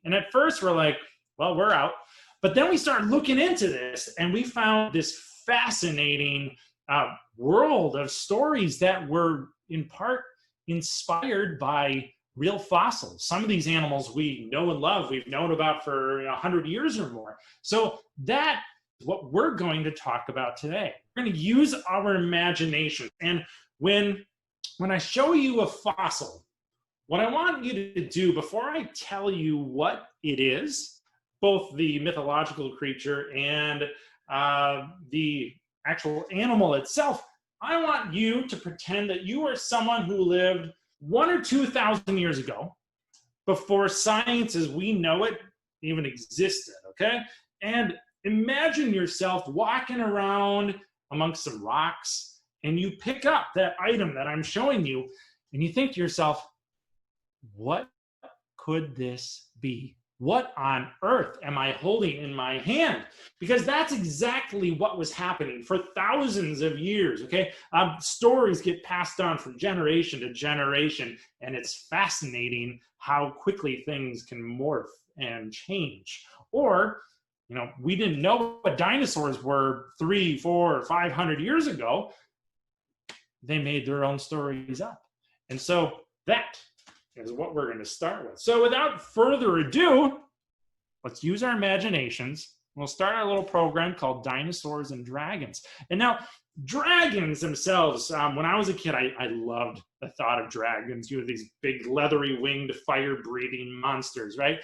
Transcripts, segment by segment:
And at first we're like, well, we're out. But then we started looking into this and we found this fascinating world of stories that were in part inspired by real fossils. Some of these animals we know and love, we've known about for 100 years or more. So that is what we're going to talk about today. We're going to use our imagination. And when I show you a fossil, what I want you to do before I tell you what it is, both the mythological creature and the actual animal itself, I want you to pretend that you are someone who lived 1,000 or 2,000 years ago, before science as we know it even existed, okay? And imagine yourself walking around amongst some rocks, and you pick up that item that I'm showing you, and you think to yourself, what could this be? What on earth am I holding in my hand? Because that's exactly what was happening for thousands of years, okay? Stories get passed on from generation to generation, and it's fascinating how quickly things can morph and change. Or, we didn't know what dinosaurs were 300, 400, 500 years ago. They made their own stories up. And so that is what we're going to start with. So without further ado, let's use our imaginations. We'll start our little program called Dinosaurs and Dragons. And now, dragons themselves, when I was a kid, I loved the thought of dragons. These big leathery winged fire-breathing monsters, right?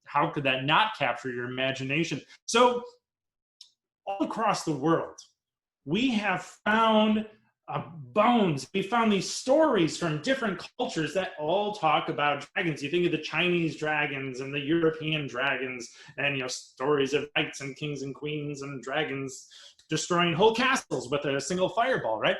How could that not capture your imagination? So all across the world, we have found bones. We found these stories from different cultures that all talk about dragons. You think of the Chinese dragons and the European dragons, and stories of knights and kings and queens and dragons destroying whole castles with a single fireball, right?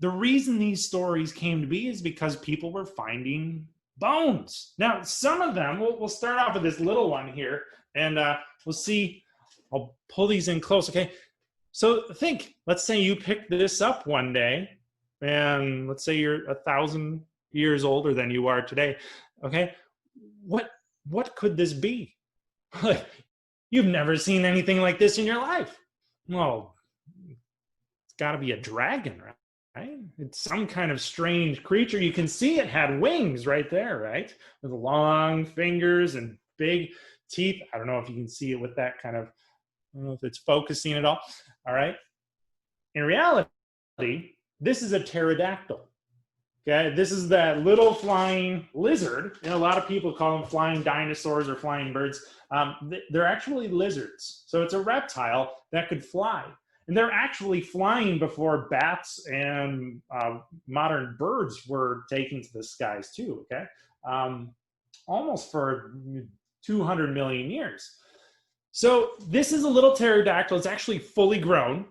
The reason these stories came to be is because people were finding bones. Now, some of them, we'll start off with this little one here, and we'll see. I'll pull these in close, okay? So let's say you pick this up one day, and let's say you're 1,000 years older than you are today, okay? What could this be? You've never seen anything like this in your life. Well, it's got to be a dragon, right? It's some kind of strange creature. You can see it had wings right there, right? With long fingers and big teeth. I don't know if you can see it with that kind of, I don't know if it's focusing at all. All right. In reality, this is a pterodactyl. Okay. This is that little flying lizard. A lot of people call them flying dinosaurs or flying birds. They're actually lizards. So it's a reptile that could fly. And they're actually flying before bats and modern birds were taken to the skies too. Okay. Almost for 200 million years. So this is a little pterodactyl. It's actually fully grown,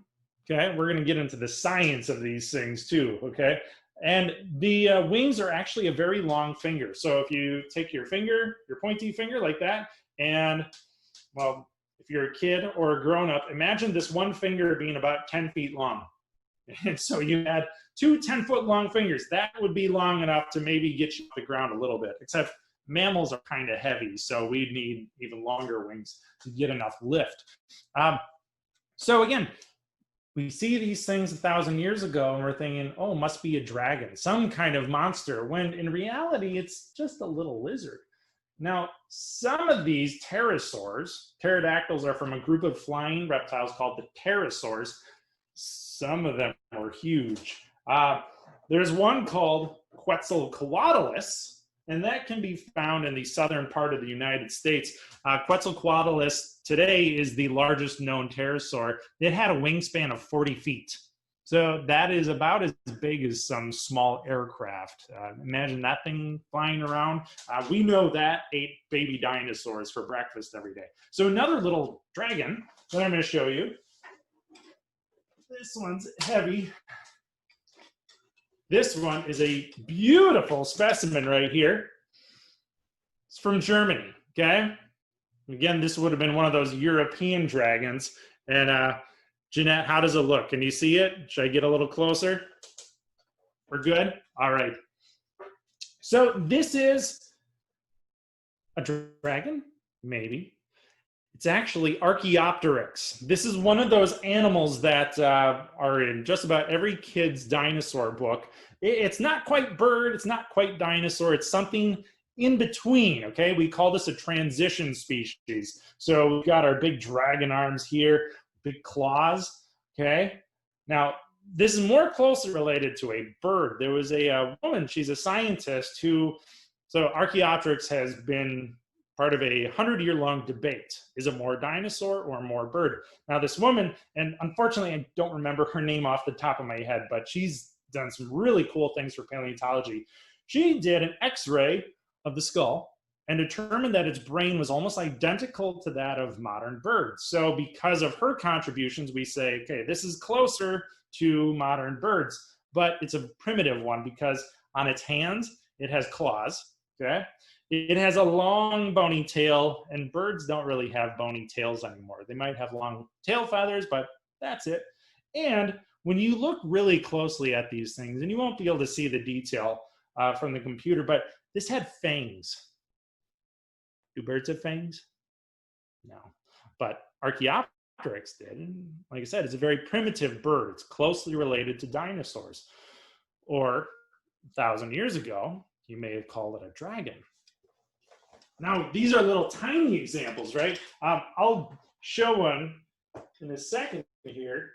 okay? We're going to get into the science of these things too, okay? And the wings are actually a very long finger. So if you take your finger, your pointy finger like that, and, well, if you're a kid or a grown-up, imagine this one finger being about 10 feet long. And so you had two 10-foot long fingers. That would be long enough to maybe get you off the ground a little bit, except mammals are kind of heavy, so we need even longer wings to get enough lift. So again, we see these things 1,000 years ago, and we're thinking, oh, must be a dragon, some kind of monster, when in reality, it's just a little lizard. Now, some of these pterodactyls are from a group of flying reptiles called the pterosaurs. Some of them were huge. There's one called Quetzalcoatlus, and that can be found in the southern part of the United States. Quetzalcoatlus today is the largest known pterosaur. It had a wingspan of 40 feet. So that is about as big as some small aircraft. Imagine that thing flying around. We know that ate baby dinosaurs for breakfast every day. So another little dragon that I'm going to show you. This one's heavy. This one is a beautiful specimen right here. It's from Germany, okay? Again, this would have been one of those European dragons. And Jeanette, how does it look? Can you see it? Should I get a little closer? We're good? All right. So this is A dragon? Maybe. It's actually Archaeopteryx. This is one of those animals that are in just about every kid's dinosaur book. It's not quite bird, it's not quite dinosaur, it's something in between, okay? We call this a transition species. So we've got our big dragon arms here, big claws, okay? Now, this is more closely related to a bird. There was a woman, she's a scientist who, so Archaeopteryx has been part of a 100-year-long debate. Is it more dinosaur or more bird? Now this woman, and unfortunately I don't remember her name off the top of my head, but she's done some really cool things for paleontology. She did an X-ray of the skull and determined that its brain was almost identical to that of modern birds. So because of her contributions, we say, okay, this is closer to modern birds, but it's a primitive one because on its hands, it has claws, okay? It has a long bony tail, and birds don't really have bony tails anymore. They might have long tail feathers, but that's it. And when you look really closely at these things, and you won't be able to see the detail from the computer, but this had fangs. Do birds have fangs? No. But Archaeopteryx did. And like I said, it's a very primitive bird. It's closely related to dinosaurs. Or 1,000 years ago, you may have called it a dragon. Now, these are little tiny examples, right? I'll show one in a second here.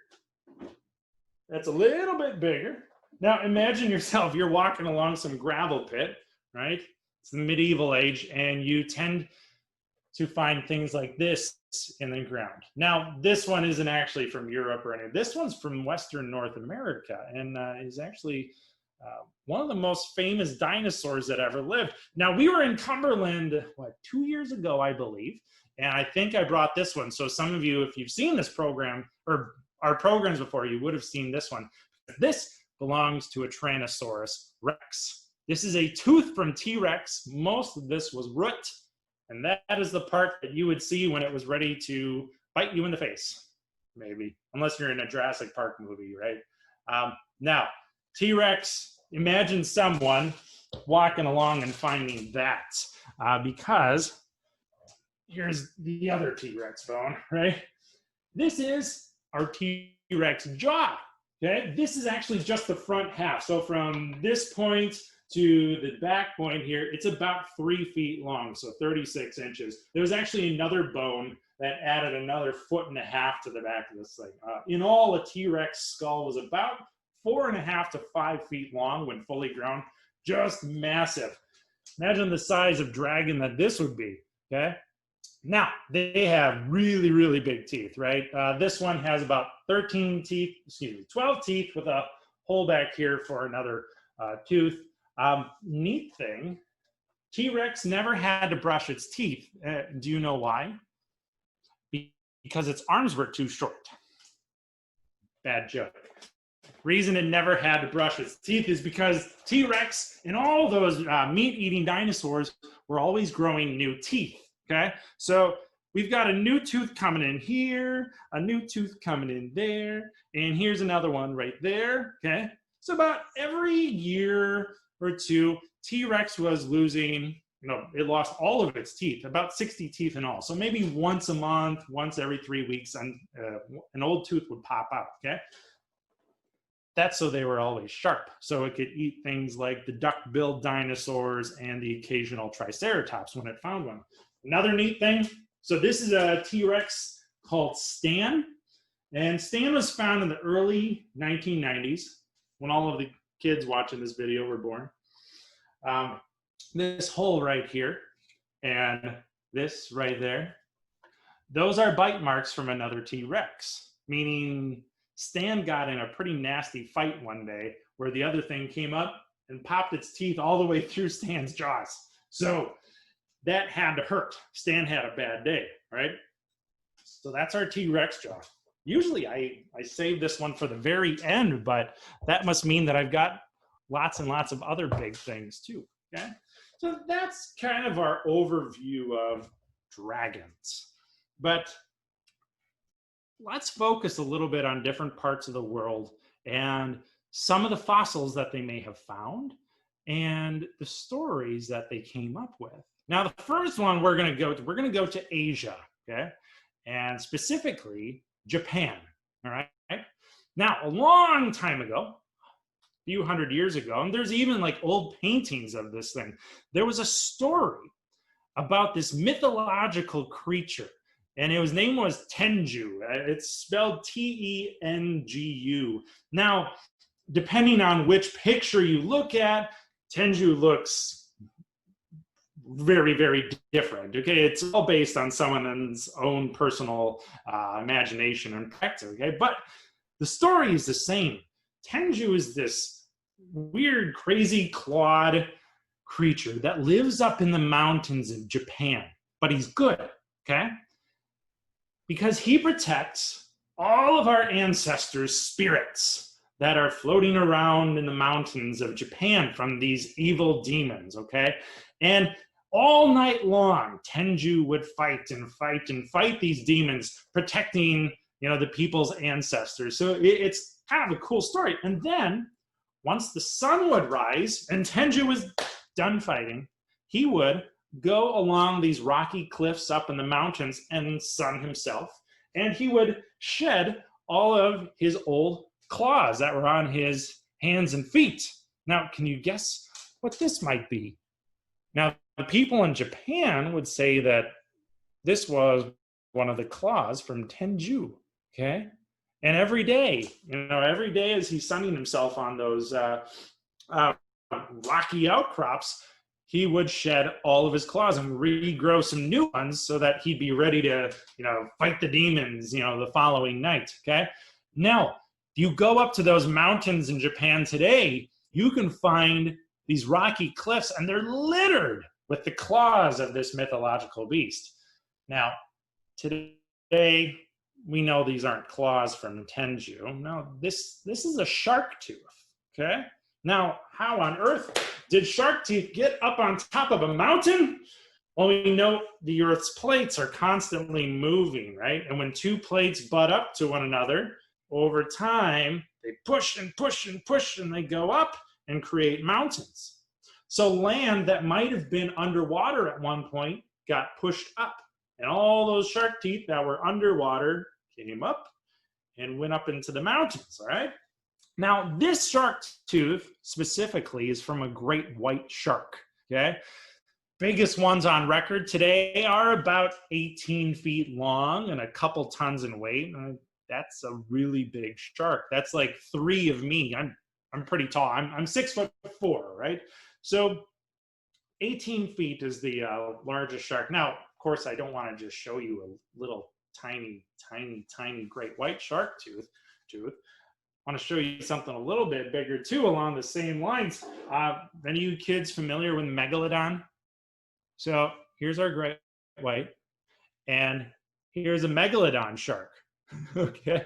That's a little bit bigger. Now, imagine yourself, you're walking along some gravel pit, right? It's the medieval age, and you tend to find things like this in the ground. Now, this one isn't actually from Europe or anything. This one's from Western North America, and is actually one of the most famous dinosaurs that ever lived. Now, we were in Cumberland, 2 years ago, I believe, and I think I brought this one. So some of you, if you've seen this program, or our programs before, you would have seen this one. This belongs to a Tyrannosaurus Rex. This is a tooth from T-Rex. Most of this was root, and that is the part that you would see when it was ready to bite you in the face, maybe, unless you're in a Jurassic Park movie, right? Now, T-Rex, imagine someone walking along and finding that, because here's the other T-Rex bone, right? This is our T-Rex jaw, okay? This is actually just the front half. So from this point to the back point here, it's about 3 feet long, so 36 inches. There was actually another bone that added another 1.5 feet to the back of this thing. In all, a T-Rex skull was about 4.5 to 5 feet long when fully grown. Just massive. Imagine the size of dragon that this would be, okay? Now, they have really, really big teeth, right? This one has about 12 teeth with a hole back here for another tooth. Neat thing, T-Rex never had to brush its teeth. Do you know why? Because its arms were too short. Bad joke. Reason it never had to brush its teeth is because T-Rex and all those meat-eating dinosaurs were always growing new teeth, okay? So we've got a new tooth coming in here, a new tooth coming in there, and here's another one right there, okay? So about every year or two, T-Rex was losing, it lost all of its teeth, about 60 teeth in all. So maybe once a month, once every 3 weeks, and an old tooth would pop out, okay? That's so they were always sharp, so it could eat things like the duck-billed dinosaurs and the occasional Triceratops when it found one. Another neat thing, so this is a T-Rex called Stan, and Stan was found in the early 1990s when all of the kids watching this video were born. This hole right here and this right there, those are bite marks from another T-Rex, meaning Stan got in a pretty nasty fight one day where the other thing came up and popped its teeth all the way through Stan's jaws. So that had to hurt. Stan had a bad day, right? So that's our T-Rex jaw. Usually I save this one for the very end, but that must mean that I've got lots and lots of other big things too, okay? So that's kind of our overview of dragons. But let's focus a little bit on different parts of the world and some of the fossils that they may have found and the stories that they came up with. Now, the first one we're going to go to Asia, okay? And specifically Japan, all right? Now, a long time ago, a few hundred years ago, and there's even like old paintings of this thing, there was a story about this mythological creature, and his name was Tengu. It's spelled Tengu. Now, depending on which picture you look at, Tengu looks very, very different. Okay, it's all based on someone's own personal imagination and practice. Okay, but the story is the same. Tengu is this weird, crazy, clawed creature that lives up in the mountains of Japan, but he's good. Okay, because he protects all of our ancestors' spirits that are floating around in the mountains of Japan from these evil demons. Okay, and all night long, Tengu would fight and fight and fight these demons, protecting, the people's ancestors. So it's kind of a cool story. And then, once the sun would rise and Tengu was done fighting, he would go along these rocky cliffs up in the mountains and sun himself, and he would shed all of his old claws that were on his hands and feet. Now, can you guess what this might be? Now, the people in Japan would say that this was one of the claws from Tengu, okay? And every day as he's sunning himself on those rocky outcrops, he would shed all of his claws and regrow some new ones so that he'd be ready to, fight the demons, the following night, okay? Now, if you go up to those mountains in Japan today, you can find these rocky cliffs, and they're littered with the claws of this mythological beast. Now, today, we know these aren't claws from Tengu. No, this is a shark tooth, okay? Now, how on earth did shark teeth get up on top of a mountain? Well, we know the Earth's plates are constantly moving, right? And when two plates butt up to one another, over time, they push and push and push, and they go up and create mountains. So land that might have been underwater at one point got pushed up, and all those shark teeth that were underwater came up and went up into the mountains, all right? Now, this shark tooth specifically is from a great white shark, okay? Biggest ones on record today are about 18 feet long and a couple tons in weight. That's a really big shark. That's like 3 of me. I'm pretty tall. I'm 6'4", right? So 18 feet is the largest shark. Now, of course, I don't want to just show you a little tiny great white shark tooth. I want to show you something a little bit bigger too along the same lines. Any of you kids familiar with Megalodon? So here's our great white, and here's a Megalodon shark. Okay,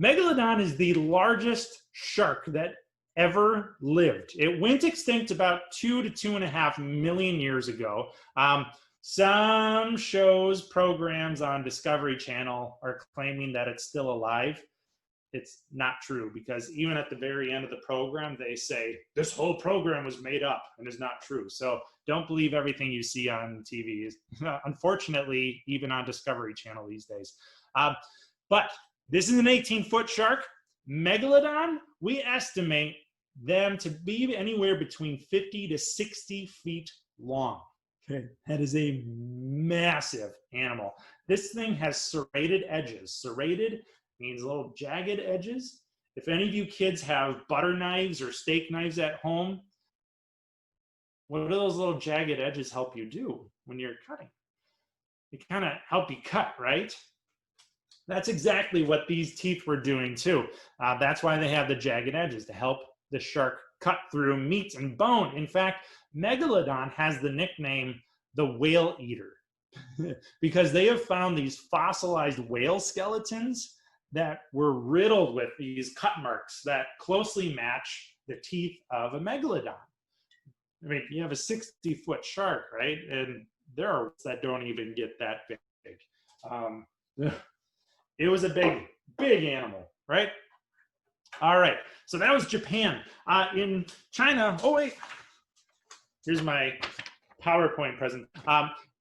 Megalodon is the largest shark that ever lived. It went extinct about 2 to 2.5 million years ago. Some shows, programs on Discovery Channel are claiming that it's still alive. It's not true, because even at the very end of the program, they say this whole program was made up and is not true. So don't believe everything you see on TV. Unfortunately, even on Discovery Channel these days. But this is an 18-foot shark. Megalodon, we estimate them to be anywhere between 50 to 60 feet long. Okay, that is a massive animal. This thing has serrated edges. Serrated means little jagged edges. If any of you kids have butter knives or steak knives at home, what do those little jagged edges help you do when you're cutting? They kind of help you cut, right? That's exactly what these teeth were doing too. That's why they have the jagged edges, to help the shark cut through meat and bone. In fact, Megalodon has the nickname the whale eater because they have found these fossilized whale skeletons that were riddled with these cut marks that closely match the teeth of a megalodon. I mean, you have a 60-foot shark, right? And there are that don't even get that big. It was a big animal, right? All right, so that was Japan. In China, oh wait, here's my PowerPoint present.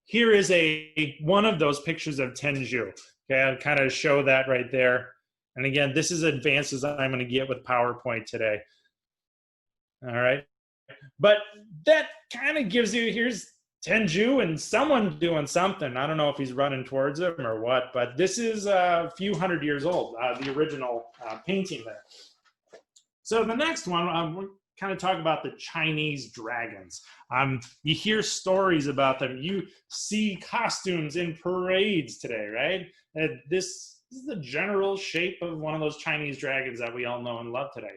Here is one of those pictures of Tenju. Okay, I'll kind of show that right there. And again, this is advanced as I'm going to get with PowerPoint today. All right. But that kind of gives you, here's Tenju and someone doing something. I don't know if he's running towards him or what, but this is a few hundred years old, the original painting there. So the next one, we're kind of talk about the Chinese dragons. You hear stories about them. You see costumes in parades today, right? This is the general shape of one of those Chinese dragons that we all know and love today.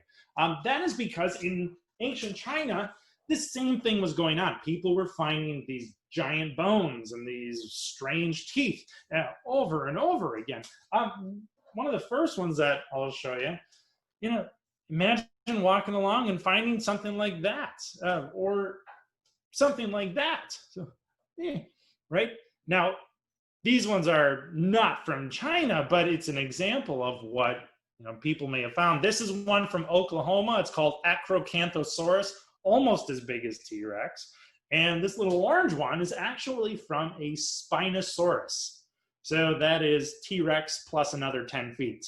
That is because in ancient China, this same thing was going on. People were finding these giant bones and these strange teeth over and over again. One of the first ones that I'll show you, imagine walking along and finding something like that, or something like that. So, right? Now, these ones are not from China, but it's an example of what people may have found. This is one from Oklahoma. It's called Acrocanthosaurus, almost as big as T-Rex. And this little orange one is actually from a Spinosaurus. So that is T-Rex plus another 10 feet.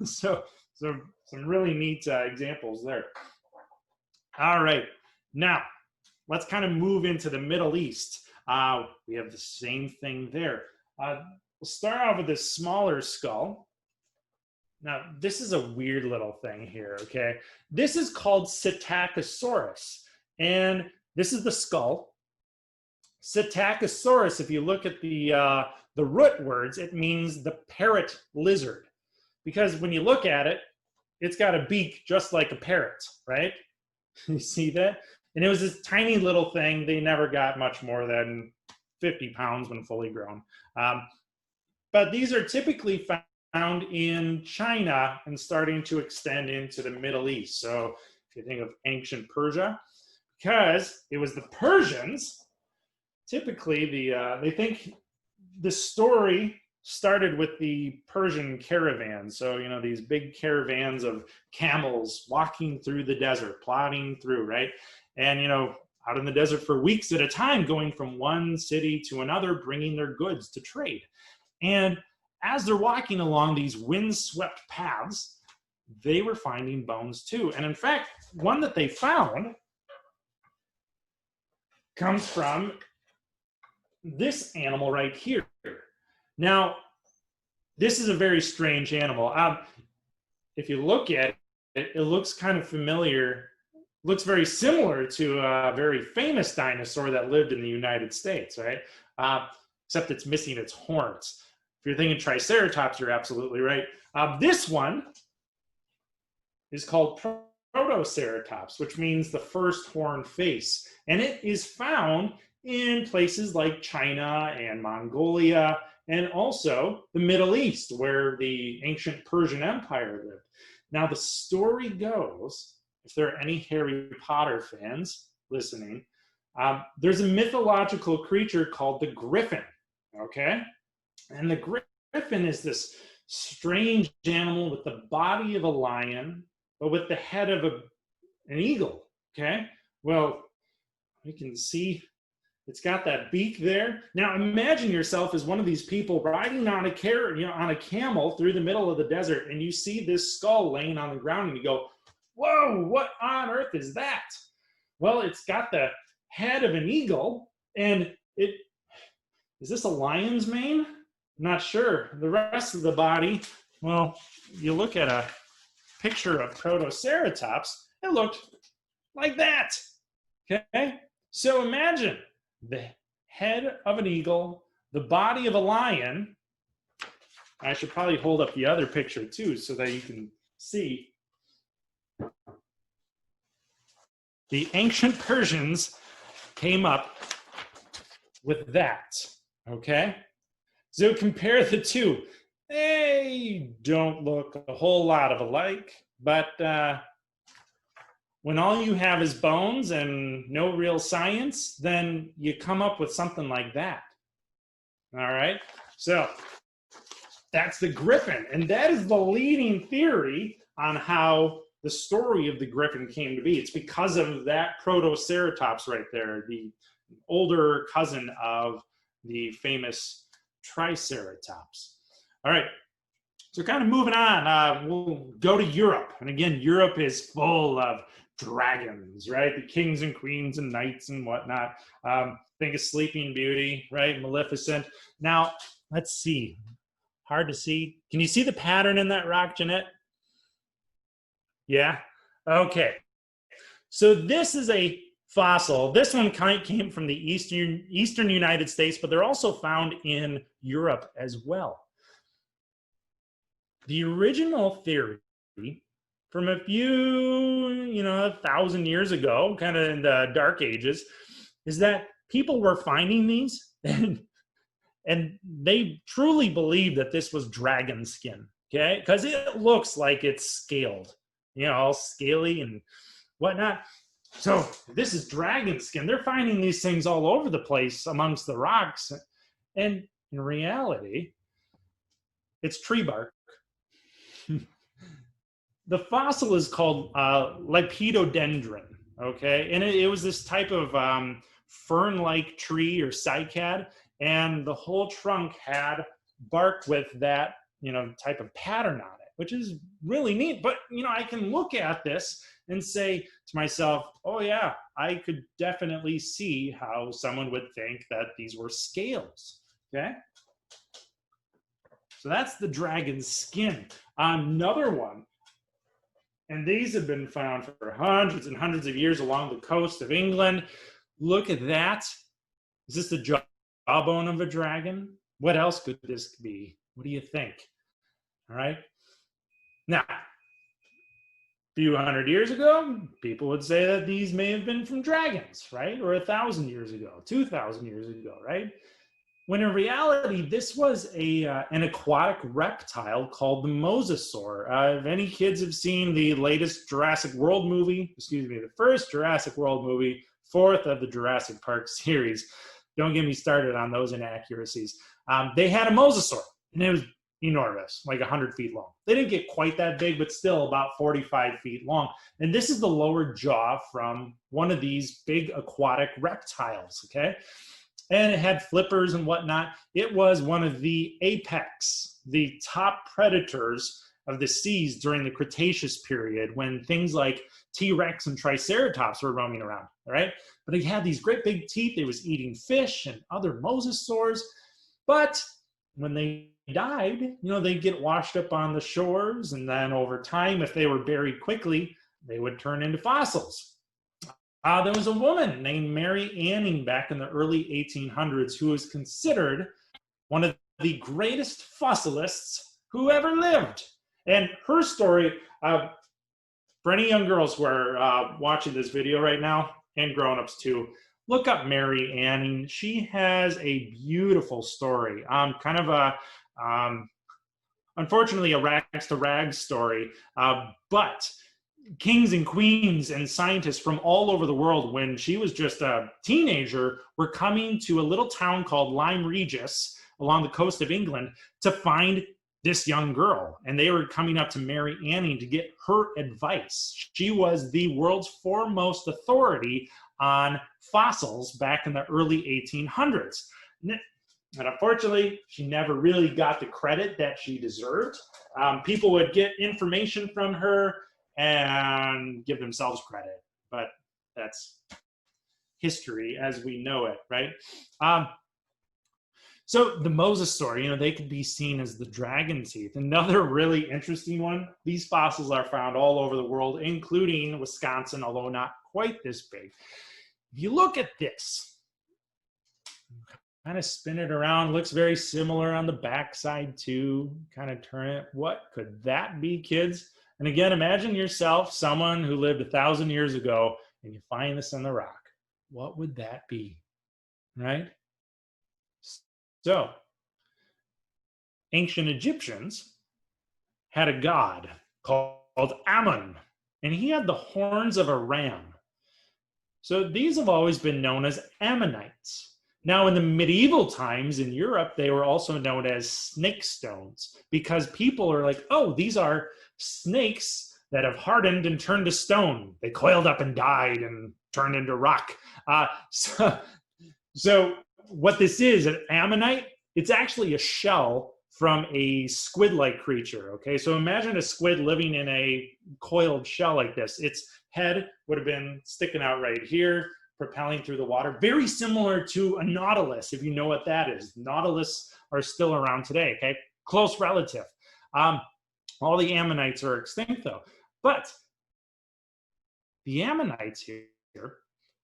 So some really neat examples there. All right, now let's kind of move into the Middle East. We have the same thing there. We'll start off with this smaller skull. Now, this is a weird little thing here, okay? This is called Psittacosaurus, and this is the skull. Psittacosaurus, if you look at the root words, it means the parrot lizard. Because when you look at it, it's got a beak just like a parrot, right? You see that? And it was this tiny little thing. They never got much more than 50 pounds when fully grown. But these are typically found in China and starting to extend into the Middle East. So if you think of ancient Persia, because it was the Persians, typically they think the story started with the Persian caravans. So, these big caravans of camels walking through the desert, plodding through, right? And, out in the desert for weeks at a time, going from one city to another, bringing their goods to trade. And as they're walking along these windswept paths, they were finding bones too. And in fact, one that they found comes from this animal right here. Now, this is a very strange animal. If you look at it, it looks kind of familiar, looks very similar to a very famous dinosaur that lived in the United States, right? Except it's missing its horns. If you're thinking Triceratops, you're absolutely right. This one is called Protoceratops, which means the first horned face. And it is found in places like China and Mongolia, and also the Middle East, where the ancient Persian Empire lived. Now, the story goes, if there are any Harry Potter fans listening, there's a mythological creature called the griffin, okay? And the griffin is this strange animal with the body of a lion, but with the head of an eagle, okay? Well, you can see it's got that beak there. Now imagine yourself as one of these people riding on a camel through the middle of the desert, and you see this skull laying on the ground, and you go, whoa, what on earth is that? Well, it's got the head of an eagle, and is this a lion's mane? I'm not sure. The rest of the body, well, you look at a picture of Protoceratops, it looked like that, okay? So imagine the head of an eagle, the body of a lion. I should probably hold up the other picture too so that you can see. The ancient Persians came up with that, okay? So compare the two. They don't look a whole lot of alike, but when all you have is bones and no real science, then you come up with something like that. All right? So that's the griffin. And that is the leading theory on how the story of the griffin came to be. It's because of that Protoceratops right there, the older cousin of the famous Triceratops. All right, so kind of moving on, we'll go to Europe. And again, Europe is full of dragons, right? The kings and queens and knights and whatnot. Think of Sleeping Beauty, right? Maleficent. Now, let's see. Hard to see. Can you see the pattern in that rock, Jeanette? Yeah? Okay. So this is a fossil. This one came from the eastern United States, but they're also found in Europe as well. The original theory from a few, 1,000 years ago, kind of in the dark ages, is that people were finding these and they truly believed that this was dragon skin, okay? Because it looks like it's scaled, all scaly and whatnot. So this is dragon skin. They're finding these things all over the place amongst the rocks. And in reality, it's tree bark. The fossil is called Lepidodendron, okay? And it was this type of fern-like tree or cycad, and the whole trunk had bark with that, type of pattern on it, which is really neat. But, I can look at this and say to myself, oh yeah, I could definitely see how someone would think that these were scales, okay? So that's the dragon's skin. Another one, and these have been found for hundreds and hundreds of years along the coast of England. Look at that. Is this the jawbone of a dragon? What else could this be? What do you think? All right. Now, a few hundred years ago, people would say that these may have been from dragons, right? Or 1,000 years ago, 2,000 years ago, right? When in reality, this was an aquatic reptile called the mosasaur. If any kids have seen the latest Jurassic World movie, the first Jurassic World movie, fourth of the Jurassic Park series, don't get me started on those inaccuracies. They had a mosasaur, and it was enormous, like 100 feet long. They didn't get quite that big, but still about 45 feet long. And this is the lower jaw from one of these big aquatic reptiles, okay? And it had flippers and whatnot. It was one of the apex, the top predators of the seas during the Cretaceous period, when things like T-Rex and Triceratops were roaming around, all right? But it had these great big teeth. It was eating fish and other mosasaurs. But when they died, they'd get washed up on the shores. And then over time, if they were buried quickly, they would turn into fossils. There was a woman named Mary Anning back in the early 1800s who was considered one of the greatest fossilists who ever lived. And her story, for any young girls who are watching this video right now, and grown-ups too, look up Mary Anning. She has a beautiful story, kind of a, unfortunately, a rags to rags story, but kings and queens and scientists from all over the world, when she was just a teenager, were coming to a little town called Lyme Regis along the coast of England to find this young girl. And they were coming up to Mary Anning to get her advice. She was the world's foremost authority on fossils back in the early 1800s. And unfortunately, she never really got the credit that she deserved. People would get information from her and give themselves credit, but that's history as we know it, right? So the mosasaur, they could be seen as the dragon teeth. Another really interesting one, these fossils are found all over the world, including Wisconsin, although not quite this big. If you look at this, kind of spin it around, looks very similar on the backside too, kind of turn it. What could that be, kids? And again, imagine yourself, someone who lived 1,000 years ago, and you find this in the rock. What would that be, right? So, ancient Egyptians had a god called Ammon, and he had the horns of a ram. So these have always been known as Ammonites. Now, in the medieval times in Europe, they were also known as snake stones, because people are like, oh, these are snakes that have hardened and turned to stone. They coiled up and died and turned into rock. So So what this is, an ammonite, it's actually a shell from a squid-like creature, okay? So imagine a squid living in a coiled shell like this. Its head would have been sticking out right here, propelling through the water. Very similar to a nautilus, if you know what that is. Nautilus are still around today, okay? Close relative. All the ammonites are extinct, though. But the ammonites here,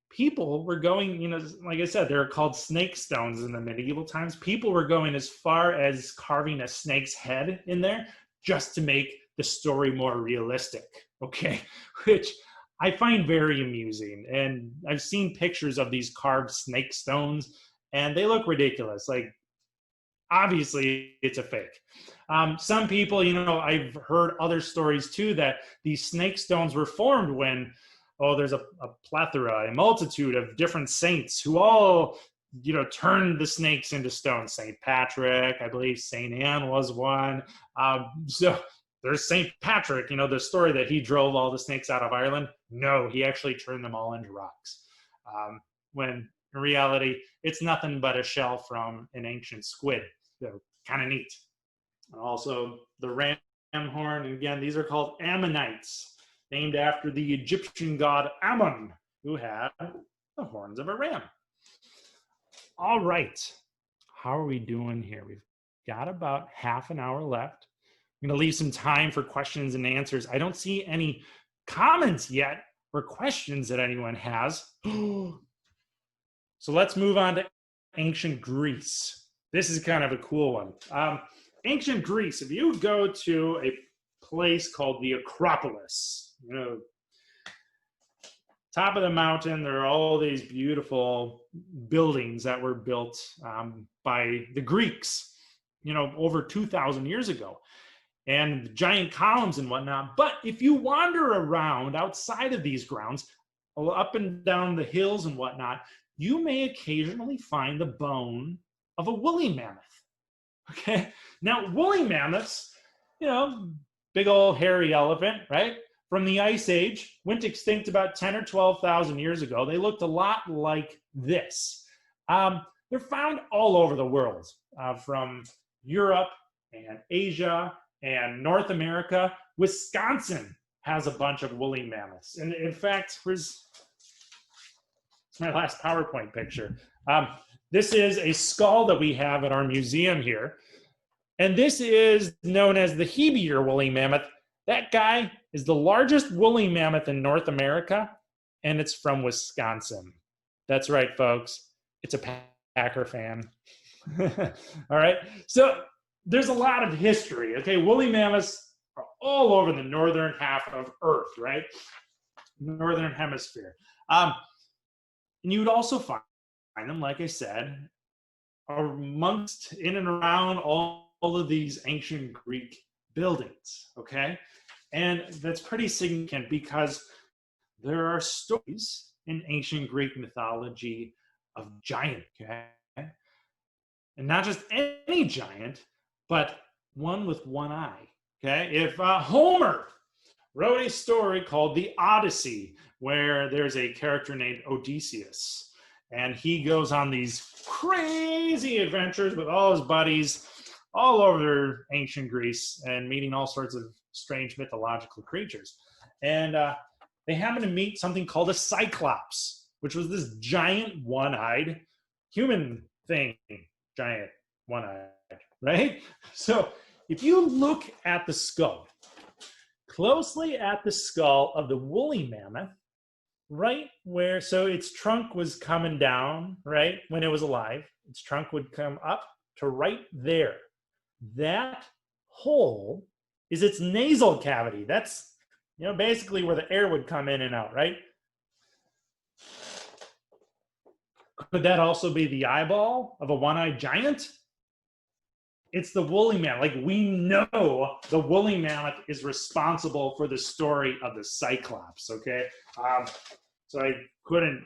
people were going, like I said, they're called snake stones in the medieval times. People were going as far as carving a snake's head in there just to make the story more realistic, okay? Which I find very amusing. And I've seen pictures of these carved snake stones, and they look ridiculous. Like, obviously, it's a fake. Some people, I've heard other stories too that these snake stones were formed when there's a plethora, a multitude of different saints who all, turned the snakes into stones. St. Patrick, I believe St. Anne was one. So there's St. Patrick, the story that he drove all the snakes out of Ireland. No, he actually turned them all into rocks. When in reality, it's nothing but a shell from an ancient squid. So kind of neat. And also the ram horn, and again, these are called ammonites, named after the Egyptian god Ammon, who had the horns of a ram. All right, how are we doing here? We've got about half an hour left. I'm going to leave some time for questions and answers. I don't see any comments yet or questions that anyone has. So let's move on to ancient Greece. This is kind of a cool one. Ancient Greece, if you go to a place called the Acropolis, top of the mountain, there are all these beautiful buildings that were built by the Greeks, over 2,000 years ago, and giant columns and whatnot. But if you wander around outside of these grounds, up and down the hills and whatnot, you may occasionally find the bone of a woolly mammoth. Okay, now woolly mammoths, big old hairy elephant, right? From the Ice Age, went extinct about 10 or 12,000 years ago. They looked a lot like this. They're found all over the world, from Europe and Asia and North America. Wisconsin has a bunch of woolly mammoths. And in fact, here's my last PowerPoint picture. This is a skull that we have at our museum here. And this is known as the Hebier woolly mammoth. That guy is the largest woolly mammoth in North America, and it's from Wisconsin. That's right, folks. It's a Packer fan. All right. So there's a lot of history. Okay. Woolly mammoths are all over the northern half of Earth, right? Northern hemisphere. And you would also find them, like I said, amongst, in and around all of these ancient Greek buildings, okay? And that's pretty significant because there are stories in ancient Greek mythology of giant, okay? And not just any giant, but one with one eye, okay? If Homer wrote a story called the Odyssey, where there's a character named Odysseus, and he goes on these crazy adventures with all his buddies all over ancient Greece and meeting all sorts of strange mythological creatures. And they happen to meet something called a cyclops, which was this giant one-eyed human thing, giant one-eyed, right? So if you look at the skull, closely at the skull of the woolly mammoth, right where, so its trunk was coming down, right, when it was alive, its trunk would come up to right there. That hole is its nasal cavity. That's, basically where the air would come in and out, right? Could that also be the eyeball of a one-eyed giant? It's the woolly mammoth. Like, we know the woolly mammoth is responsible for the story of the Cyclops, okay? So I couldn't,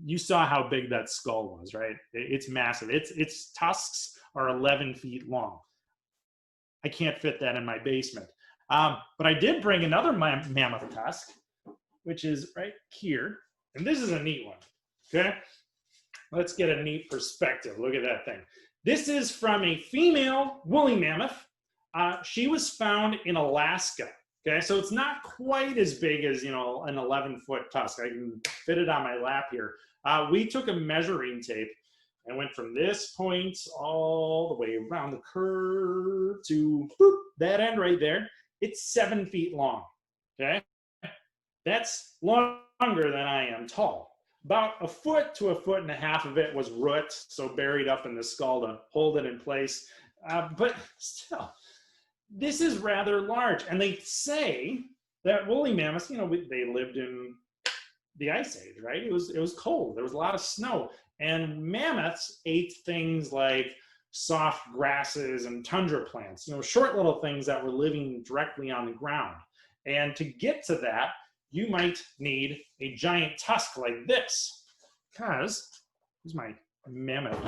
you saw how big that skull was, right? It's massive. Its tusks are 11 feet long. I can't fit that in my basement. But I did bring another mammoth tusk, which is right here. And this is a neat one, okay? let's get a neat perspective. Look at that thing. This is from a female woolly mammoth. She was found in Alaska. Okay, so it's not quite as big as, you know, an 11-foot tusk. I can fit it on my lap here. We took a measuring tape and went from this point all the way around the curve to boop, that end right there. It's 7 feet long. Okay, that's longer than I am tall. About a foot to a foot and a half of it was root, so buried up in the skull to hold it in place. But still, this is rather large. And they say that woolly mammoths, you know, they lived in the Ice Age, right? It was cold. There was a lot of snow. And mammoths ate things like soft grasses and tundra plants, you know, short little things that were living directly on the ground. And to get to that, you might need a giant tusk like this. Because, here's my mammoth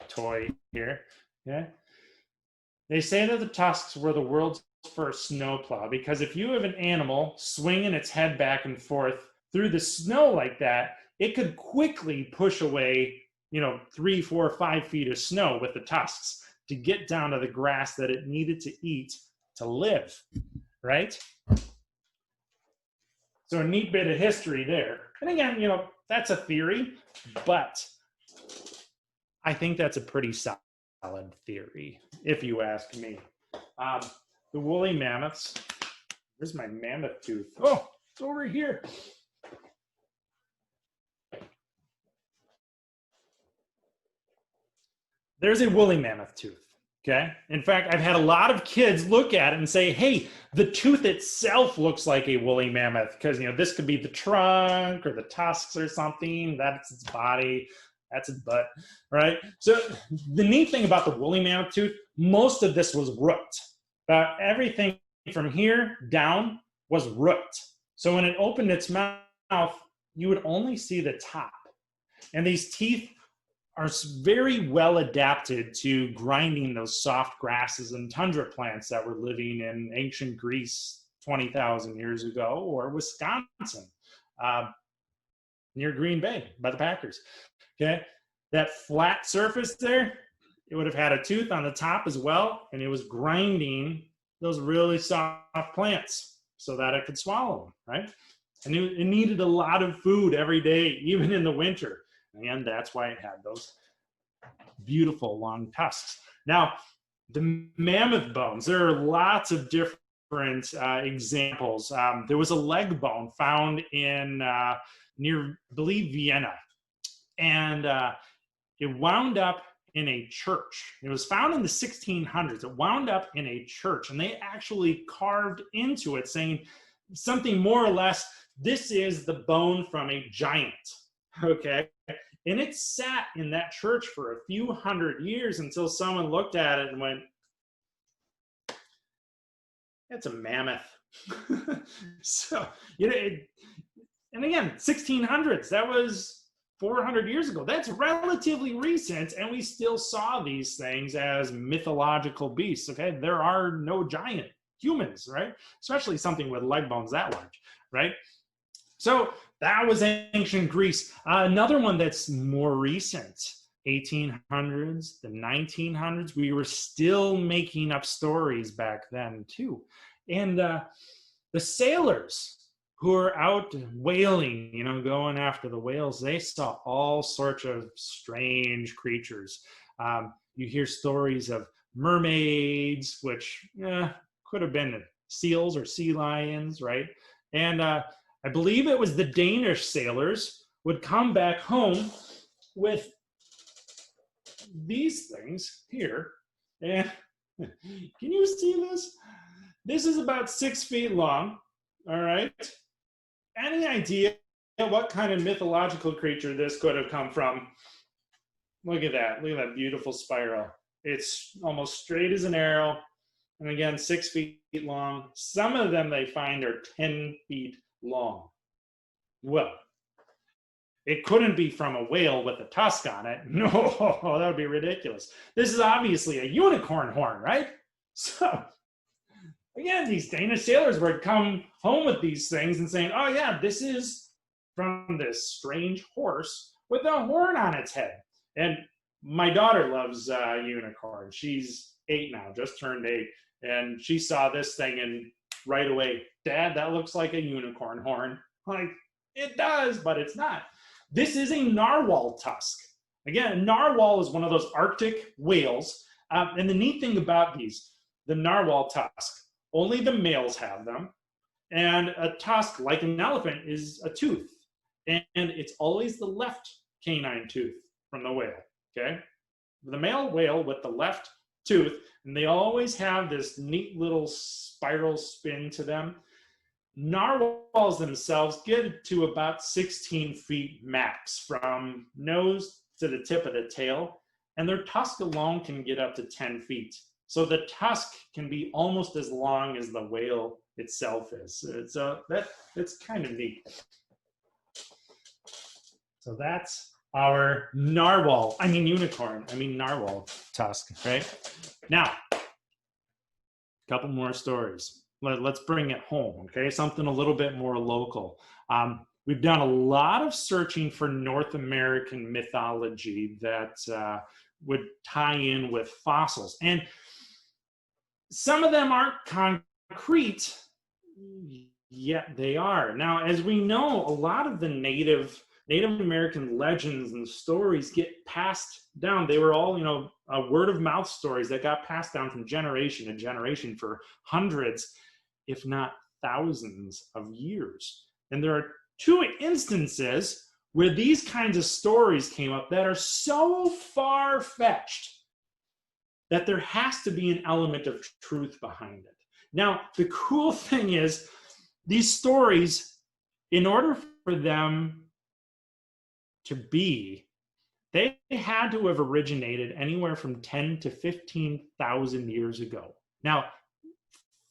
toy here. Yeah. They say that the tusks were the world's first snowplow, because if you have an animal swinging its head back and forth through the snow like that, it could quickly push away, you know, 3, 4, 5 feet of snow with the tusks to get down to the grass that it needed to eat to live, right? So a neat bit of history there. And again, you know, that's a theory, but I think that's a pretty solid theory, if you ask me. The woolly mammoths, where's my mammoth tooth? Oh, it's over here. There's a woolly mammoth tooth, okay? In fact, I've had a lot of kids look at it and say, hey, the tooth itself looks like a woolly mammoth, because, you know, this could be the trunk or the tusks or something. That's its body. That's its butt, right? So the neat thing about the woolly mammoth tooth, most of this was root. About everything from here down was root. So when it opened its mouth, you would only see the top. And these teeth are very well adapted to grinding those soft grasses and tundra plants that were living in ancient Greece 20,000 years ago, or Wisconsin, near Green Bay by the Packers. Okay, that flat surface there, it would have had a tooth on the top as well, and it was grinding those really soft plants so that it could swallow them, right? And it needed a lot of food every day, even in the winter. And that's why it had those beautiful long tusks. Now, the mammoth bones, there are lots of different examples. There was a leg bone found in near, I believe, Vienna. And it wound up in a church. It was found in the 1600s. It wound up in a church, and they actually carved into it saying something more or less, this is the bone from a giant, okay? And it sat in that church for a few hundred years until someone looked at it and went, that's a mammoth. So, you know, and again, 1600s, that was 400 years ago. That's relatively recent, and we still saw these things as mythological beasts, okay? There are no giant humans, right? Especially something with leg bones that large, right? So that was ancient Greece. Another one that's more recent, 1800s, the 1900s, we were still making up stories back then too. And the sailors who are out whaling, you know, going after the whales, they saw all sorts of strange creatures. You hear stories of mermaids, which could have been seals or sea lions, right? And I believe it was the Danish sailors would come back home with these things here. And can you see this? This is about 6 feet long, all right? Any idea what kind of mythological creature this could have come from? Look at that. Look at that beautiful spiral. It's almost straight as an arrow. And again, 6 feet long. Some of them they find are 10 feet long. Well, it couldn't be from a whale with a tusk on it. No, that would be ridiculous. This is obviously a unicorn horn, right? So, again, these Danish sailors would come home with these things and saying, oh yeah, this is from this strange horse with a horn on its head. And my daughter loves unicorns. She's 8 now, just turned 8. And she saw this thing and right away, Dad, that looks like a unicorn horn. Like, it does, but it's not. This is a narwhal tusk. Again, a narwhal is one of those Arctic whales. And the neat thing about these, the narwhal tusk, only the males have them. And a tusk, like an elephant, is a tooth. And it's always the left canine tooth from the whale, okay? The male whale with the left tooth, and they always have this neat little spiral spin to them. Narwhals themselves get to about 16 feet max from nose to the tip of the tail, and their tusk alone can get up to 10 feet. So the tusk can be almost as long as the whale itself is. That's kind of neat. So that's our narwhal tusk, right? Now, a couple more stories. Let's bring it home, okay? Something a little bit more local. We've done a lot of searching for North American mythology that would tie in with fossils. And some of them aren't concrete, yet they are. Now, as we know, a lot of the Native American legends and stories get passed down. They were all, word of mouth stories that got passed down from generation to generation for hundreds, if not thousands of years. And there are 2 instances where these kinds of stories came up that are so far-fetched that there has to be an element of truth behind it. Now, the cool thing is, these stories, in order for them to be, they had to have originated anywhere from 10 to 15,000 years ago. Now,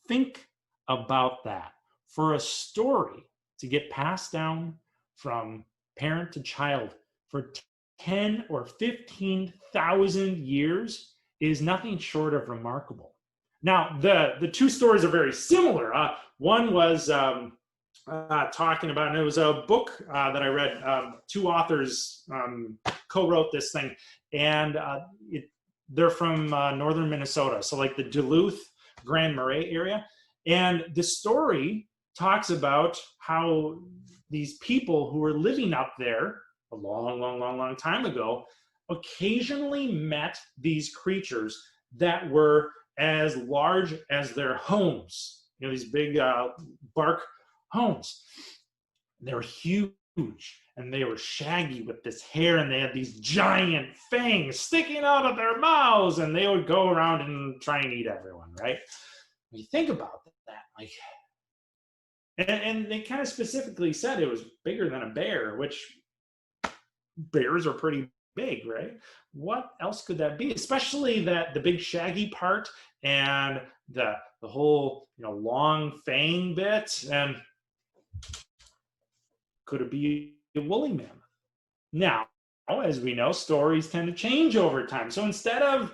think about that. For a story to get passed down from parent to child for 10 or 15,000 years is nothing short of remarkable. Now, the 2 stories are very similar. One was talking about, and it was a book that I read. 2 authors co-wrote this thing, and they're from northern Minnesota, so like the Duluth, Grand Marais area. And the story talks about how these people who were living up there a long time ago occasionally met these creatures that were as large as their homes, these big bark homes. They were huge and they were shaggy with this hair, and they had these giant fangs sticking out of their mouths, and they would go around and try and eat everyone, right? When you think about that, like, and they kind of specifically said it was bigger than a bear, which bears are pretty big, right? What else could that be? Especially that the big shaggy part and the whole long fang bit. And could it be a woolly mammoth? Now, as we know, stories tend to change over time. So instead of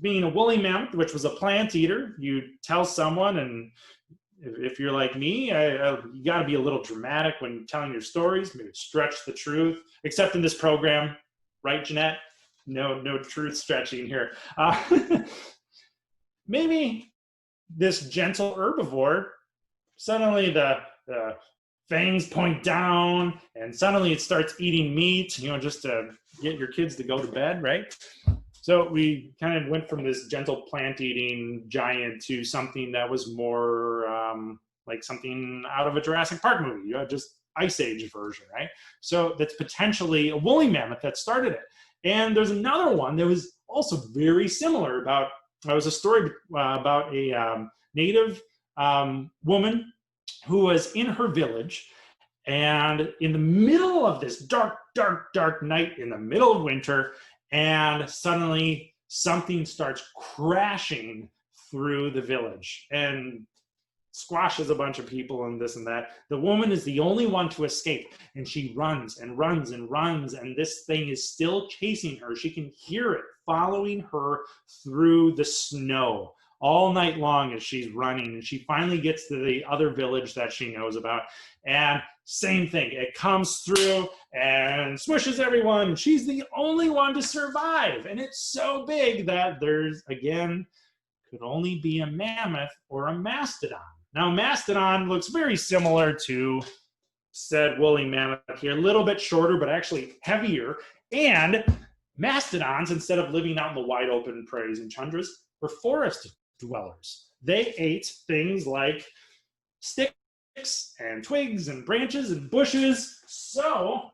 being a woolly mammoth, which was a plant eater, you tell someone, and if you're like me, you got to be a little dramatic when telling your stories, maybe stretch the truth, except in this program, right, Jeanette? No truth stretching here. Maybe this gentle herbivore, suddenly the fangs point down, and suddenly it starts eating meat, just to get your kids to go to bed, right? So we kind of went from this gentle plant-eating giant to something that was more like something out of a Jurassic Park movie, just Ice Age version, right? So that's potentially a woolly mammoth that started it. And there's another one that was also very similar it was a story about a native woman who was in her village, and in the middle of this dark night in the middle of winter, and suddenly something starts crashing through the village and squashes a bunch of people and this and that. The woman is the only one to escape, and she runs and runs and runs, and this thing is still chasing her. She can hear it following her through the snow all night long as she's running. And she finally gets to the other village that she knows about. And same thing, it comes through and smushes everyone. She's the only one to survive. And it's so big that there's, again, could only be a mammoth or a mastodon. Now, mastodon looks very similar to said woolly mammoth here, a little bit shorter, but actually heavier. And mastodons, instead of living out in the wide open prairies and tundras, were forest dwellers. They ate things like sticks and twigs and branches and bushes. So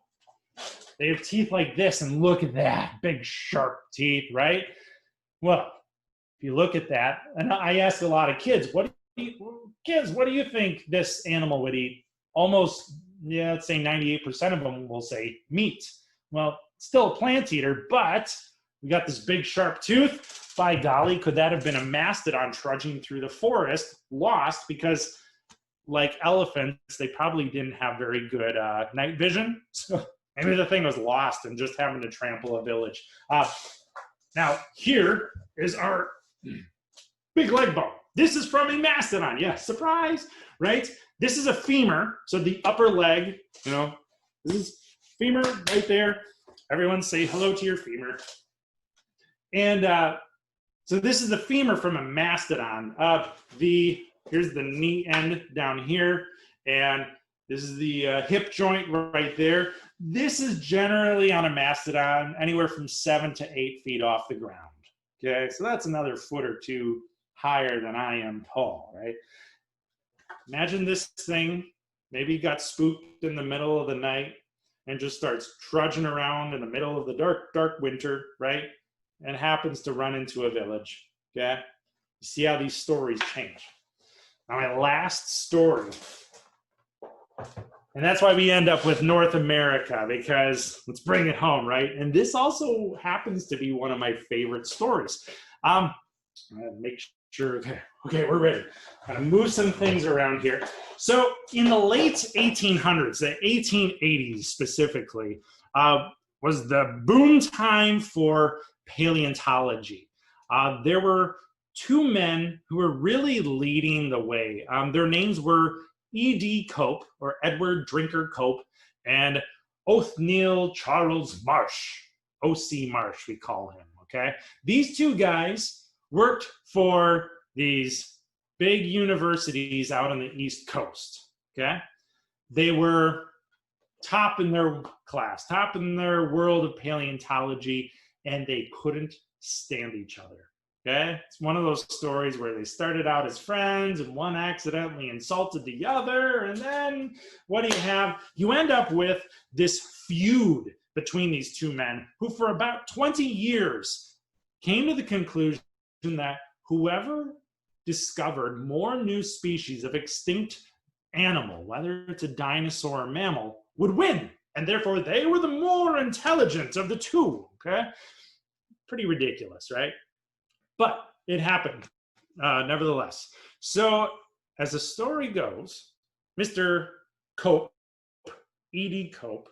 they have teeth like this, and look at that, big sharp teeth, right? Well, if you look at that, and I ask a lot of kids, what do you think this animal would eat? Almost, let's say 98% of them will say meat. Well, still a plant eater, but we got this big sharp tooth. By golly, could that have been a mastodon trudging through the forest, lost because, like elephants, they probably didn't have very good night vision. So maybe the thing was lost and just having to trample a village. Now, here is our big leg bone. This is from a mastodon. Yeah, surprise, right? This is a femur, so the upper leg, this is femur right there. Everyone say hello to your femur. And so this is the femur from a mastodon. Here's the knee end down here, and this is the hip joint right there. This is generally on a mastodon anywhere from 7 to 8 feet off the ground. Okay, so that's another foot or two higher than I am tall, right? Imagine this thing maybe got spooked in the middle of the night and just starts trudging around in the middle of the dark, dark winter, right? And happens to run into a village, okay? You see how these stories change. Now, my last story, and that's why we end up with North America, because let's bring it home, right? And this also happens to be one of my favorite stories. Make sure, okay, we're ready. I'm gonna move some things around here. So in the late 1800s, the 1880s specifically, was the boom time for paleontology. There were two men who were really leading the way. Their names were E.D. Cope, or Edward Drinker Cope, and Othniel Charles Marsh, O.C. Marsh, we call him, okay? These two guys worked for these big universities out on the East Coast, okay? They were top in their class, top in their world of paleontology, and they couldn't stand each other, okay? It's one of those stories where they started out as friends and one accidentally insulted the other, and then what do you have? You end up with this feud between these two men who for about 20 years came to the conclusion that whoever discovered more new species of extinct animal, whether it's a dinosaur or mammal, would win. And therefore, they were the more intelligent of the two, okay? Pretty ridiculous, right? But it happened, nevertheless. So, as the story goes, Mr. Cope, E.D. Cope,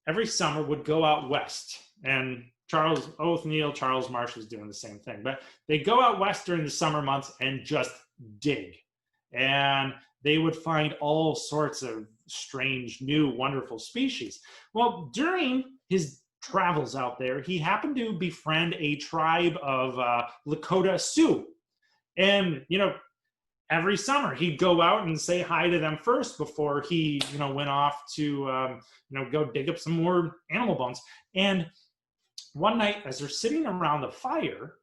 every summer would go out west, and Othniel Charles Marsh was doing the same thing. But they go out west during the summer months and just dig. And they would find all sorts of strange, new, wonderful species. Well, during his travels out there, he happened to befriend a tribe of Lakota Sioux. And, every summer he'd go out and say hi to them first before he, went off to, go dig up some more animal bones. And one night, as they're sitting around the fire,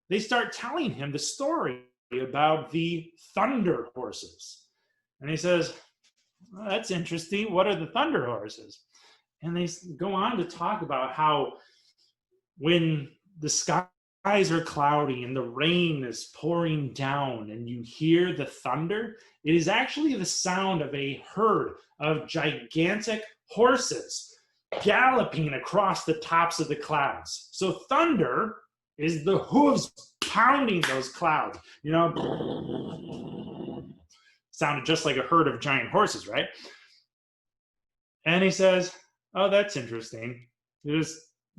they start telling him the story about the thunder horses. And he says, well, that's interesting. What are the thunder horses? And they go on to talk about how when the skies are cloudy and the rain is pouring down and you hear the thunder, it is actually the sound of a herd of gigantic horses galloping across the tops of the clouds. So thunder is the hooves pounding those clouds, sounded just like a herd of giant horses, right? And he says, oh, that's interesting.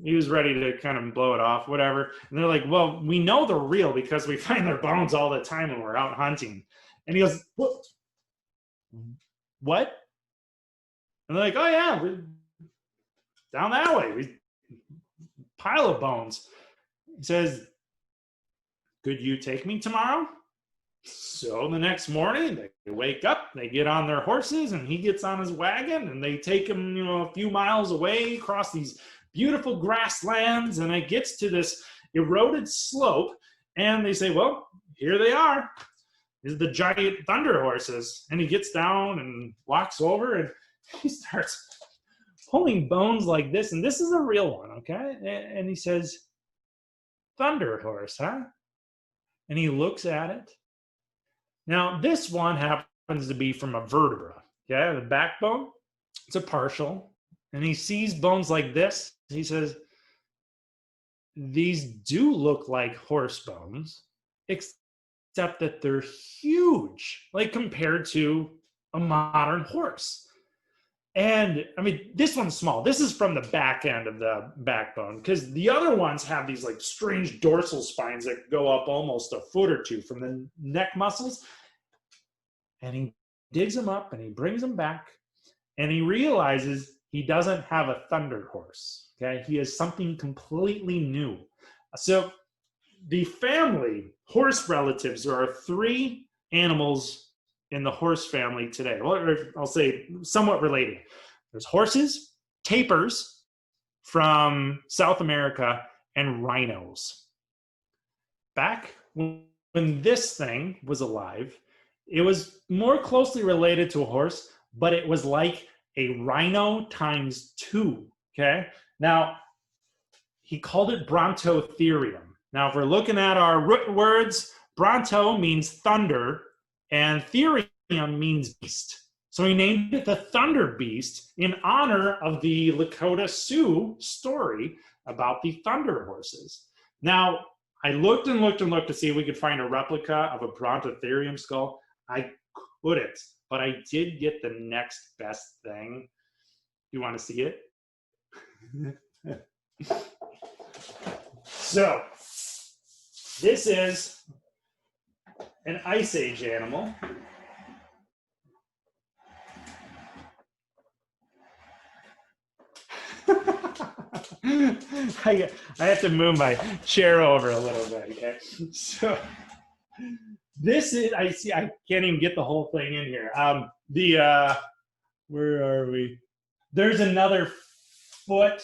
he was ready to kind of blow it off, whatever. And they're like, well, we know they're real because we find their bones all the time when we're out hunting. And he goes, what? And they're like, oh yeah, we're down that way. We pile of bones. He says, could you take me tomorrow? So the next morning, they wake up, they get on their horses, and he gets on his wagon, and they take him, a few miles away across these beautiful grasslands, and it gets to this eroded slope, and they say, well, here they are. These are the giant thunder horses. And he gets down and walks over, and he starts pulling bones like this, and this is a real one, okay? And he says, thunder horse, huh? And he looks at it. Now, this one happens to be from a vertebra, okay? The backbone, it's a partial. And he sees bones like this. He says, these do look like horse bones, except that they're huge, like compared to a modern horse. And I mean, this one's small. This is from the back end of the backbone, because the other ones have these like strange dorsal spines that go up almost a foot or two from the neck muscles. And he digs them up and he brings them back, and he realizes he doesn't have a thunder horse. Okay, he has something completely new. So the family horse relatives, there are 3 animals in the horse family today. Well, I'll say somewhat related. There's horses, tapirs from South America, and rhinos. Back when this thing was alive, it was more closely related to a horse, but it was like a rhino times 2, okay? Now, he called it Brontotherium. Now, if we're looking at our root words, Bronto means thunder, and therium means beast. So he named it the Thunder Beast in honor of the Lakota Sioux story about the thunder horses. Now, I looked and looked and looked to see if we could find a replica of a Brontotherium skull. I couldn't, but I did get the next best thing. You want to see it? So, this is an Ice Age animal. I have to move my chair over a little bit, okay? So this is, I can't even get the whole thing in here. Where are we? There's another foot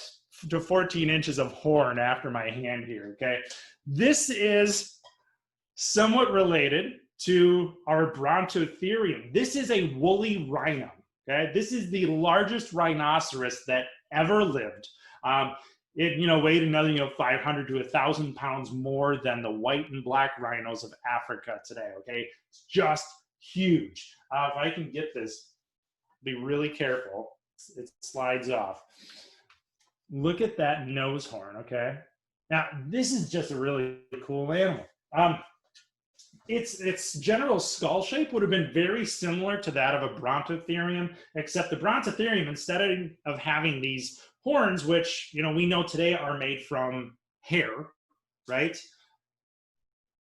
to 14 inches of horn after my hand here, okay? This is somewhat related to our Brontotherium. This is a woolly rhino, okay? This is the largest rhinoceros that ever lived. It weighed another 500 to 1,000 pounds more than the white and black rhinos of Africa today, okay? It's just huge. If I can get this, be really careful. It slides off. Look at that nose horn, okay? Now, this is just a really cool animal. Its general skull shape would have been very similar to that of a Brontotherium, except the Brontotherium, instead of having these horns, which we know today are made from hair, right?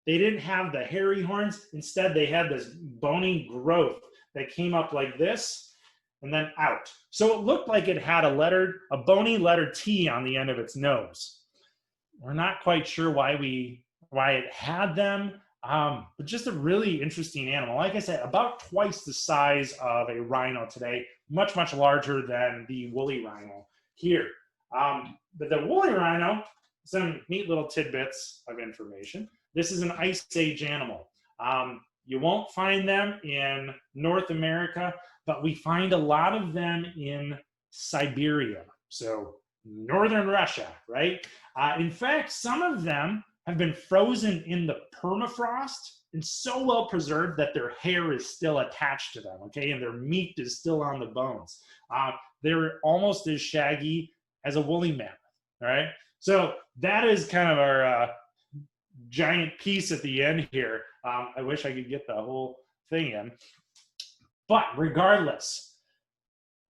They didn't have the hairy horns. Instead, they had this bony growth that came up like this and then out. So it looked like it had a bony letter T on the end of its nose. We're not quite sure why it had them. But just a really interesting animal. Like I said, about twice the size of a rhino today, much, much larger than the woolly rhino here. But the woolly rhino, some neat little tidbits of information. This is an Ice Age animal. You won't find them in North America, but we find a lot of them in Siberia. So northern Russia, right? In fact, some of them have been frozen in the permafrost and so well preserved that their hair is still attached to them, okay? And their meat is still on the bones. They're almost as shaggy as a woolly mammoth, all right? So that is kind of our giant piece at the end here. I wish I could get the whole thing in. But regardless,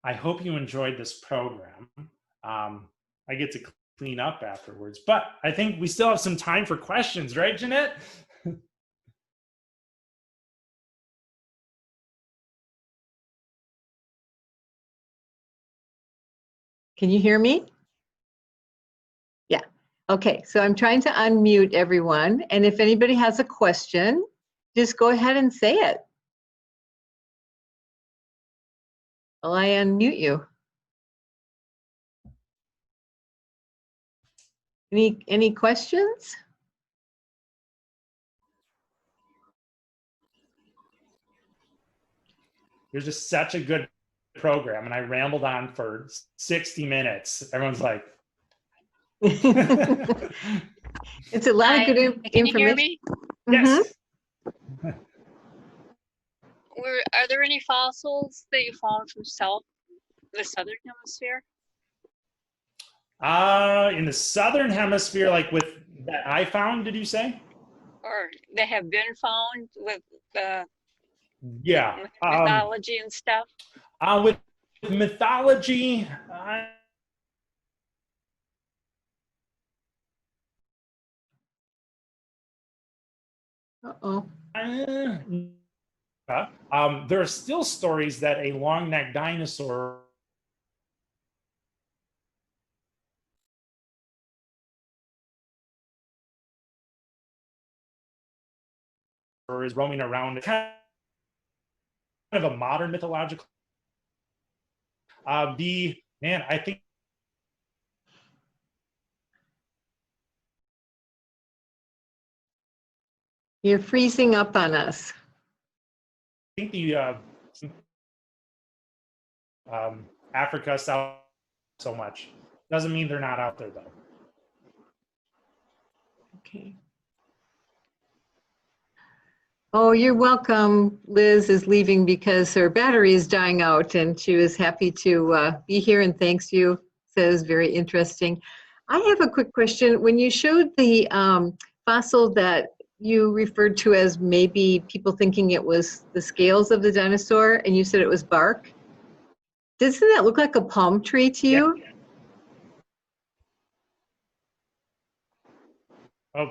I hope you enjoyed this program. I get to clean up afterwards. But I think we still have some time for questions, right, Jeanette? Can you hear me? Yeah. Okay, so I'm trying to unmute everyone, and if anybody has a question, just go ahead and say it. Will I unmute you? Any questions? You're just such a good program, and I rambled on for 60 minutes. Everyone's like, It's a lot of good information. Can you hear me? yes. Are there any fossils that you found from the southern hemisphere? In the southern hemisphere, like with that I found, did you say? Or that have been found with the Yeah. mythology and stuff? With mythology, Uh-oh. There are still stories that a long-necked dinosaur is roaming around, kind of a modern mythological. I think You're freezing up on us. the Africa South so much doesn't mean they're not out there though. Okay. Oh, you're welcome. Liz is leaving because her battery is dying out, and she was happy to be here, and thanks you. Says very interesting. I have a quick question. When you showed the fossil that you referred to as maybe people thinking it was the scales of the dinosaur, and you said it was bark, doesn't that look like a palm tree to you? Yeah. Oh,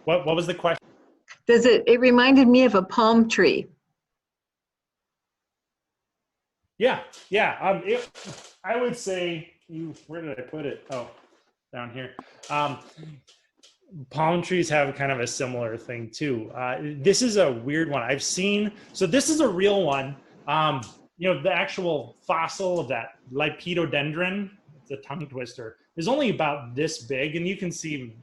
what was the question? Does it reminded me of a palm tree. Yeah. I would say where did I put it? Oh, down here. Palm trees have kind of a similar thing too. This is a weird one I've seen. So this is a real one. The actual fossil of that Lepidodendron, it's a tongue twister, is only about this big, and you can see,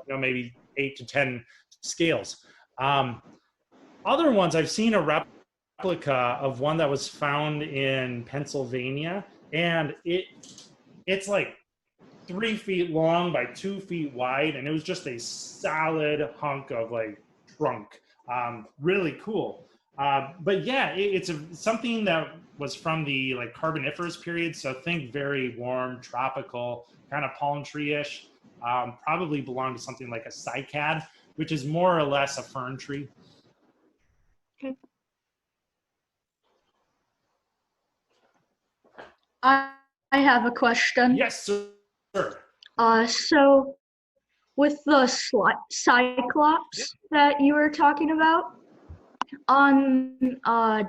maybe 8 to 10 scales. Other ones, I've seen a replica of one that was found in Pennsylvania, and it's like 3 feet long by 2 feet wide, and it was just a solid hunk of like trunk. Really cool. But yeah, it's something that was from the like Carboniferous period. So think very warm, tropical, kind of palm tree-ish. Probably belonged to something like a cycad, which is more or less a fern tree. Okay. I have a question. Yes, sir. So with the Cyclops that you were talking about on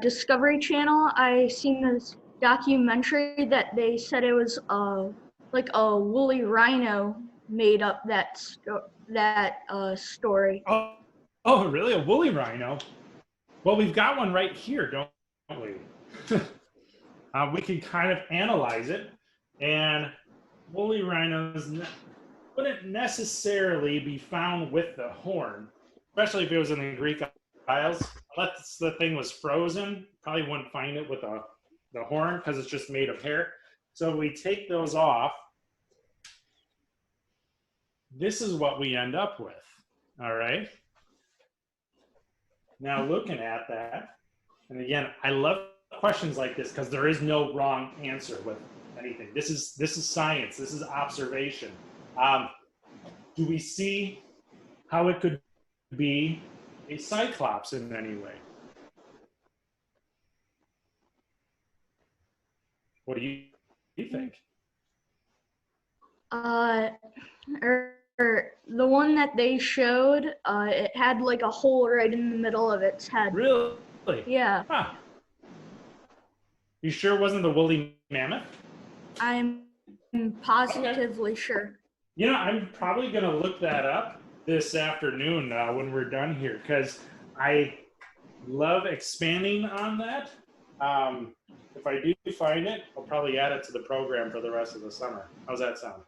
Discovery Channel, I seen this documentary that they said it was like a woolly rhino made up that story. Oh, really? A woolly rhino? Well, we've got one right here, don't we? We can kind of analyze it, and woolly rhinos wouldn't necessarily be found with the horn, especially if it was in the Greek Isles. Unless the thing was frozen, probably wouldn't find it with the horn because it's just made of hair. So we take those off. This is what we end up with. All right. Now looking at that, and again, I love questions like this because there is no wrong answer with anything. This is science. This is observation. Do we see how it could be a cyclops in any way? What do you think? Or the one that they showed, it had like a hole right in the middle of its head. Really? Yeah, Huh. You sure it wasn't the woolly mammoth? I'm positively sure. You know, I'm probably going to look that up this afternoon when we're done here, because I love expanding on that. If I do find it, I'll probably add it to the program for the rest of the summer. How's that sound?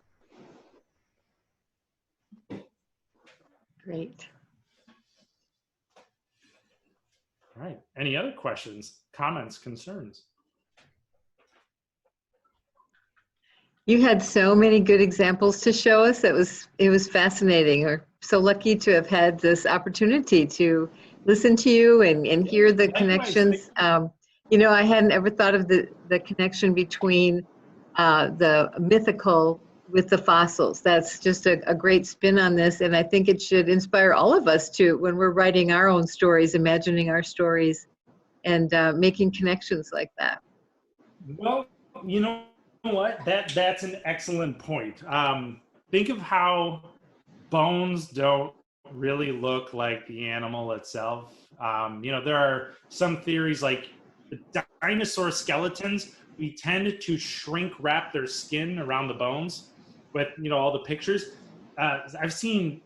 Great. All right. Any other questions, comments, concerns? You had so many good examples to show us. It was fascinating. We're so lucky to have had this opportunity to listen to you and hear the connections. You know, I hadn't ever thought of the connection between the mythical with the fossils. That's just a great spin on this, and I think it should inspire all of us to, when we're writing our own stories, imagining our stories, and making connections like that. Well, you know what? That's an excellent point. Think of how bones don't really look like the animal itself. You know, there are some theories like the dinosaur skeletons, we tend to shrink wrap their skin around the bones with, you know, all the pictures. I've seen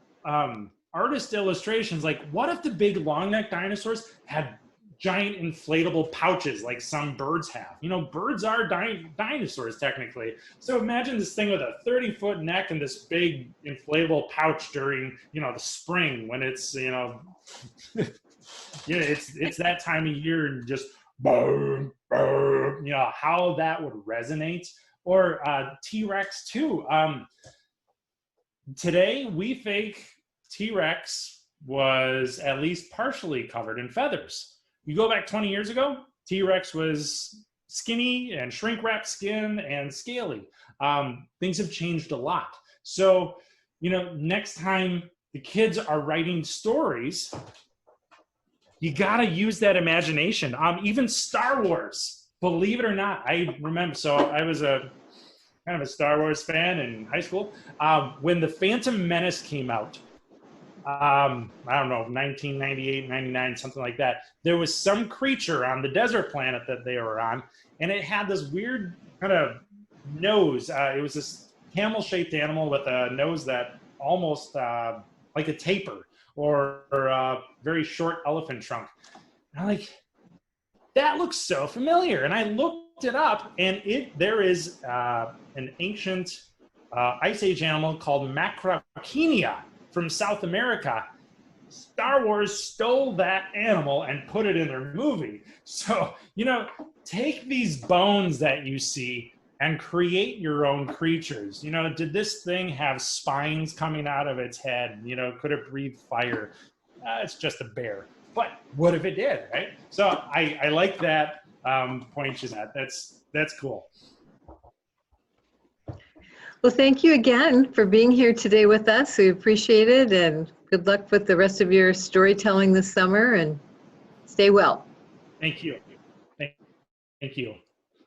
artist illustrations like, what if the big long neck dinosaurs had giant inflatable pouches like some birds have? You know, birds are dinosaurs technically. So imagine this thing with a 30-foot neck and this big inflatable pouch during, you know, the spring when it's, you know, you know, it's that time of year, and just boom, boom, you know, how that would resonate. Or T-Rex too. Today we think T-Rex was at least partially covered in feathers. You go back 20 years ago, T-Rex was skinny and shrink-wrapped skin and scaly. Things have changed a lot. So, you know, next time the kids are writing stories, you gotta use that imagination. Even Star Wars, believe it or not, I remember, so I was a kind of a Star Wars fan in high school. When The Phantom Menace came out, I don't know, 1998, 99, something like that, there was some creature on the desert planet that they were on, and it had this weird kind of nose. It was this camel-shaped animal with a nose that almost like a tapir, or a very short elephant trunk. And I'm like, that looks so familiar. And I looked it up, and there is an ancient Ice Age animal called Macrauchenia from South America. Star Wars stole that animal and put it in their movie. So, you know, take these bones that you see and create your own creatures. You know, did this thing have spines coming out of its head? You know, could it breathe fire? It's just a bear. But what if it did, right? So I like that point, Jeanette. That's cool. Well, thank you again for being here today with us. We appreciate it, and good luck with the rest of your storytelling this summer, and stay well. Thank you. Thank you.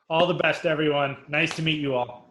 All the best, everyone. Nice to meet you all.